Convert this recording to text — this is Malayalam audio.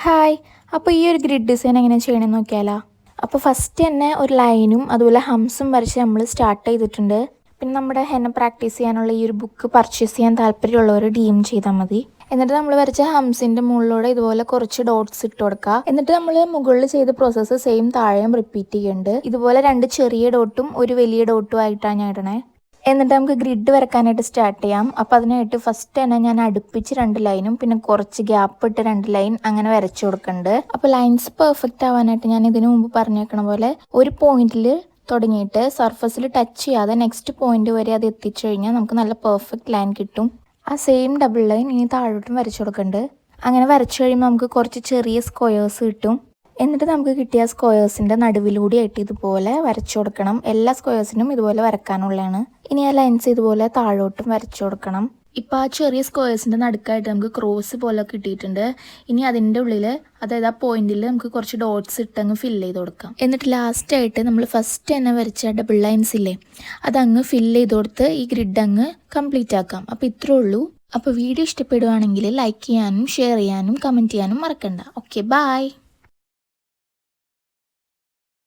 ഹായ്. അപ്പോൾ ഈ ഒരു ഗ്രിഡ് ഡിസൈൻ എങ്ങനെ ചെയ്യണമെന്ന് നോക്കിയാലോ. അപ്പോൾ ഫസ്റ്റ് തന്നെ ഒരു ലൈനും അതുപോലെ ഹംസും വരച്ച് നമ്മൾ സ്റ്റാർട്ട് ചെയ്തിട്ടുണ്ട്. പിന്നെ നമ്മുടെ ഹെന്ന പ്രാക്ടീസ് ചെയ്യാനുള്ള ഈ ഒരു ബുക്ക് പർച്ചേസ് ചെയ്യാൻ താല്പര്യമുള്ളവർ DM ചെയ്താൽ മതി. എന്നിട്ട് നമ്മൾ വരച്ച ഹംസിൻ്റെ മുകളിലൂടെ ഇതുപോലെ കുറച്ച് ഡോട്ട്സ് ഇട്ട് കൊടുക്കുക. എന്നിട്ട് നമ്മൾ മുകളിൽ ചെയ്ത പ്രോസസ്സ് സെയിം താഴെയും റിപ്പീറ്റ് ചെയ്യുന്നുണ്ട്. ഇതുപോലെ 2 ചെറിയ ഡോട്ടും ഒരു വലിയ ഡോട്ടും ആയിട്ടാണ് ഞാൻ ഇടണേ. എന്നിട്ട് നമുക്ക് ഗ്രിഡ് വരക്കാനായിട്ട് സ്റ്റാർട്ട് ചെയ്യാം. അപ്പോൾ അതിനായിട്ട് ഫസ്റ്റ് തന്നെ ഞാൻ അടുപ്പിച്ച് 2 ലൈനും പിന്നെ കുറച്ച് ഗ്യാപ്പ് ഇട്ട് 2 ലൈൻ അങ്ങനെ വരച്ചു കൊടുക്കുന്നുണ്ട്. അപ്പോൾ ലൈൻസ് പെർഫെക്റ്റ് ആവാനായിട്ട് ഞാൻ ഇതിനു മുമ്പ് പറഞ്ഞേക്കണ പോലെ ഒരു പോയിന്റിൽ തുടങ്ങിയിട്ട് സർഫസിൽ ടച്ച് ചെയ്യാതെ നെക്സ്റ്റ് പോയിന്റ് വരെ അത് എത്തിച്ചു കഴിഞ്ഞാൽ നമുക്ക് നല്ല പെർഫെക്റ്റ് ലൈൻ കിട്ടും. ആ സെയിം ഡബിൾ ലൈൻ ഇനി താഴോട്ടും വരച്ചു കൊടുക്കുന്നുണ്ട്. അങ്ങനെ വരച്ചു കഴിയുമ്പോൾ നമുക്ക് കുറച്ച് ചെറിയ സ്ക്വയേഴ്സ് കിട്ടും. എന്നിട്ട് നമുക്ക് കിട്ടിയ സ്ക്വയേഴ്സിൻ്റെ നടുവിലൂടെ ആയിട്ട് ഇതുപോലെ വരച്ചു കൊടുക്കണം. എല്ലാ സ്ക്വയേഴ്സിനും ഇതുപോലെ വരക്കാനുള്ളതാണ്. ഇനി ആ ലൈൻസ് ഇതുപോലെ താഴോട്ടും വരച്ചു കൊടുക്കണം. ഇപ്പോൾ ആ ചെറിയ സ്ക്വയേഴ്സിൻ്റെ നടുക്കായിട്ട് നമുക്ക് ക്രോസ് പോലെ കിട്ടിയിട്ടുണ്ട്. ഇനി അതിൻ്റെ ഉള്ളിൽ, അതായത് ആ പോയിന്റിൽ നമുക്ക് കുറച്ച് ഡോട്ട്സ് ഇട്ടങ്ങ് ഫില്ല് ചെയ്ത് കൊടുക്കാം. എന്നിട്ട് ലാസ്റ്റായിട്ട് നമ്മൾ ഫസ്റ്റ് തന്നെ വരച്ച ഡബിൾ ലൈൻസ് ഇല്ലേ, അതങ്ങ് ഫില്ല് ചെയ്ത് കൊടുത്ത് ഈ ഗ്രിഡ് അങ്ങ് കംപ്ലീറ്റ് ആക്കാം. അപ്പോൾ ഇത്രേ ഉള്ളൂ. അപ്പോൾ വീഡിയോ ഇഷ്ടപ്പെടുവാണെങ്കിൽ ലൈക്ക് ചെയ്യാനും ഷെയർ ചെയ്യാനും കമൻറ്റ് ചെയ്യാനും മറക്കണ്ട. Okay, by.